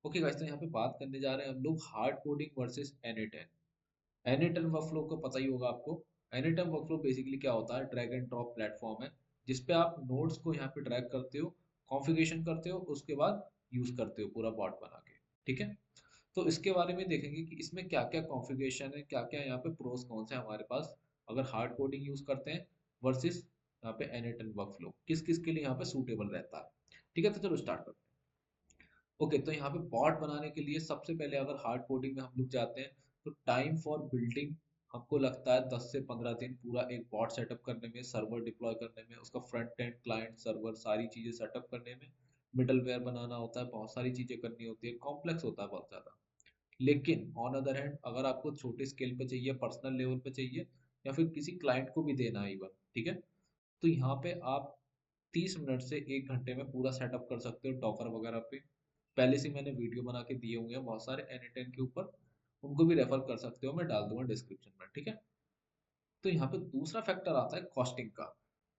Okay guys, तो यहाँ पे बात करने जा रहे हैं हम लोग hard coding versus N8N। N8N workflow को पता ही होगा आपको। N8N वर्कफ्लो बेसिकली क्या होता है, ड्रैग एंड ड्रॉप प्लेटफॉर्म है जिसपे आप नोड्स को यहाँ पे ड्रैग करते हो, कॉन्फ़िगरेशन करते हो, उसके बाद यूज करते हो पूरा बॉट बना के। ठीक है, तो इसके बारे में देखेंगे कि इसमें क्या क्या कॉन्फ़िगरेशन है, क्या क्या यहाँ पे प्रोस कौन से हैं हमारे पास अगर हार्ड कोडिंग यूज करते हैं वर्सेस यहाँ पे N8N वर्कफ्लो किस किस के लिए यहाँ पे सूटेबल रहता है। ठीक है, तो चलो स्टार्ट करते हैं। ओके, तो यहाँ पे बॉट बनाने के लिए सबसे पहले अगर हार्ड कोडिंग में हम लोग जाते हैं तो टाइम फॉर बिल्डिंग हमको लगता है 10 से 15 दिन पूरा एक बॉट सेटअप करने में, सर्वर डिप्लॉय करने में, उसका फ्रंट एंड क्लाइंट सर्वर सारी चीजें सेटअप करने में, मिडलवेयर बनाना होता है, बहुत सारी चीजें करनी होती है, कॉम्प्लेक्स होता है बहुत ज्यादा। लेकिन ऑन अदर हैंड अगर आपको छोटे स्केल पे चाहिए, पर्सनल लेवल पे चाहिए, या फिर किसी क्लाइंट को भी देना है इवन, ठीक है, तो यहाँ पे आप 30 मिनट से 1 घंटे में पूरा सेटअप कर सकते हो डॉकर वगैरह पे। पहले से मैंने वीडियो बना के दिए हुए हैं बहुत सारे N8N के ऊपर, उनको भी रेफर कर सकते हो, मैं डाल दूंगा डिस्क्रिप्शन में। ठीक है, तो यहाँ पे दूसरा फैक्टर आता है कॉस्टिंग का।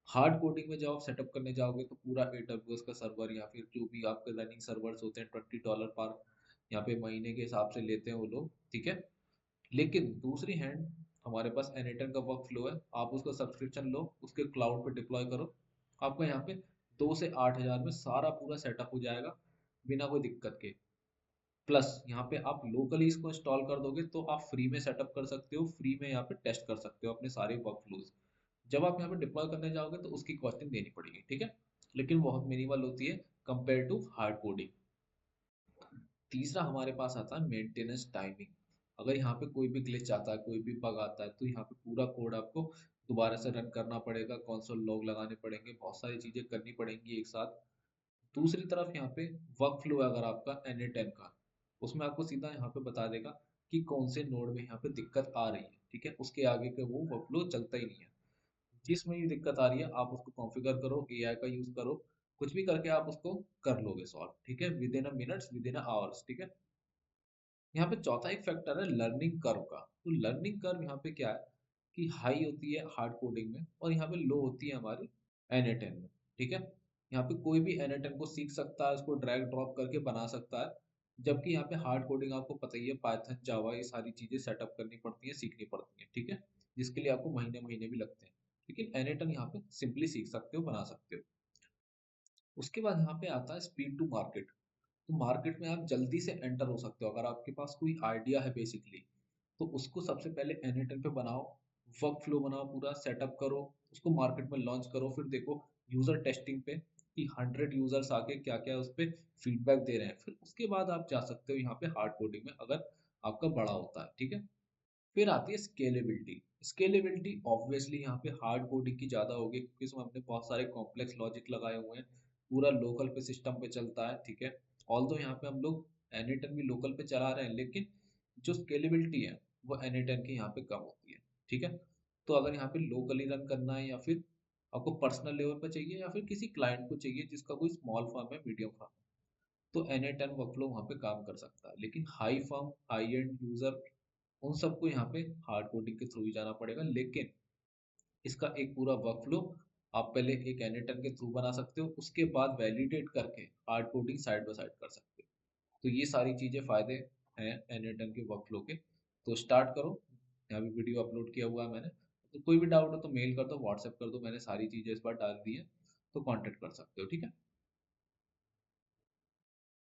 हार्ड कोडिंग में जब आप सेटअप करने जाओगे तो पूरा AWS का सर्वर या फिर जो भी आपके रनिंग सर्वर्स होते हैं $20 पर यहाँ पे महीने के हिसाब से लेते हैं वो लोग। ठीक है, लेकिन दूसरी हैंड हमारे पास N8N का वर्क फ्लो है, आप उसका सब्सक्रिप्शन लो, उसके क्लाउड पे डिप्लॉय करो, आपको यहाँ पे 2 से 8 हज़ार में सारा पूरा सेटअप हो जाएगा बिना कोई दिक्कत के। प्लस यहाँ पे आप लोकली इसको इंस्टॉल कर दोगे तो आप फ्री में सेटअप कर सकते हो, फ्री में यहाँ पे टेस्ट कर सकते हो अपने सारे वर्क फ्लोज। जब आप यहाँ पे डिप्लॉय करने जाओगे तो उसकी कॉस्टिंग देनी पड़ेगी। ठीक है, लेकिन बहुत मिनिमल होती है कंपेयर टू हार्ड कोडिंग। तीसरा हमारे पास आता है मेंटेनेंस टाइमिंग। अगर यहाँ पे कोई भी ग्लिच आता है, कोई भी बग आता है, तो यहाँ पे पूरा कोड आपको दोबारा से रन करना पड़ेगा, कंसोल लॉग लगाने पड़ेंगे, बहुत सारी चीजें करनी पड़ेंगी एक साथ। दूसरी तरफ यहाँ पे वर्क फ्लो है अगर आपका N8N का, उसमें आपको सीधा यहाँ पे बता देगा कि कौन से नोड में यहाँ पे दिक्कत आ रही है। ठीक है, उसके आगे के वो वर्क फ्लो चलता ही नहीं है। जिसमें भी दिक्कत आ रही है आप उसको कॉन्फ़िगर करो, AI का यूज करो, कुछ भी करके आप उसको कर लोगे सॉल्व। ठीक है, with in a minutes, with in a hours. ठीक है, यहाँ पे चौथा एक फैक्टर है लर्निंग कर्व का। तो लर्निंग कर्व यहाँ पे क्या है कि हाई होती है हार्ड कोडिंग में और यहाँ पे लो होती है हमारी N8N में। ठीक है, यहाँ पे कोई भी N8N को सीख सकता है, उसको ड्रैग ड्रॉप करके बना सकता है, जबकि यहाँ पे हार्ड कोडिंग आपको पता ही है, पाइथन जावा ये सारी चीजें सेटअप करनी पड़ती है, सीखनी पड़ती है। ठीक है, जिसके लिए आपको महीने महीने भी लगते हैं। लेकिन N8N यहाँ पे सिंपली सीख सकते हो, बना सकते हो। उसके बाद यहाँ पे आता है स्पीड टू मार्केट। तो मार्केट में आप जल्दी से एंटर हो सकते हो अगर आपके पास कोई आइडिया है बेसिकली, तो उसको सबसे पहले N8N पे बनाओ, वर्क फ्लो बनाओ, पूरा सेटअप करो, उसको मार्केट में लॉन्च करो, फिर देखो यूजर टेस्टिंग पे कि 100 यूजर्स आके क्या क्या उस पे फीडबैक दे रहे हैं, फिर उसके बाद आप जा सकते हो यहाँ पे हार्ड कोडिंग में अगर आपका बड़ा होता है। ठीक है, फिर आती है स्केलेबिलिटी। स्केलेबिलिटी ऑब्वियसली यहाँ पे हार्ड कोडिंग की ज़्यादा होगी क्योंकि इसमें हमने बहुत सारे कॉम्प्लेक्स लॉजिक लगाए हुए हैं, पूरा लोकल पे सिस्टम पे चलता है। ठीक है, ऑल्दो यहाँ पे हम लोग N8N भी लोकल पे चला रहे हैं, लेकिन जो स्केलेबिलिटी है वो N8N की यहाँ पे कम होती है। ठीक है, तो अगर यहाँ पे लोकली रन करना है या फिर आपको पर्सनल लेवल पे चाहिए या फिर किसी क्लाइंट को चाहिए जिसका कोई स्मॉल फर्म है, मीडियम फर्म है, तो N8N वर्कफ्लो वहाँ पे काम कर सकता है। लेकिन high firm, high and user, उन सबको यहाँ पे हार्ड कोडिंग के थ्रू ही जाना पड़ेगा। लेकिन इसका एक पूरा वर्कफ्लो आप पहले एक N8N के थ्रू बना सकते हो, उसके बाद वैलिडेट करके hard coding side by side कर सकते हो। तो ये सारी चीजें फायदे हैं N8N के वर्कफ्लो के। तो स्टार्ट करो, यहाँ भी वीडियो अपलोड किया हुआ है मैंने, तो कोई भी डाउट हो तो मेल कर दो, व्हाट्सएप कर दो, मैंने सारी चीजें इस बार डाल दी है, तो कांटेक्ट कर सकते हो। ठीक है।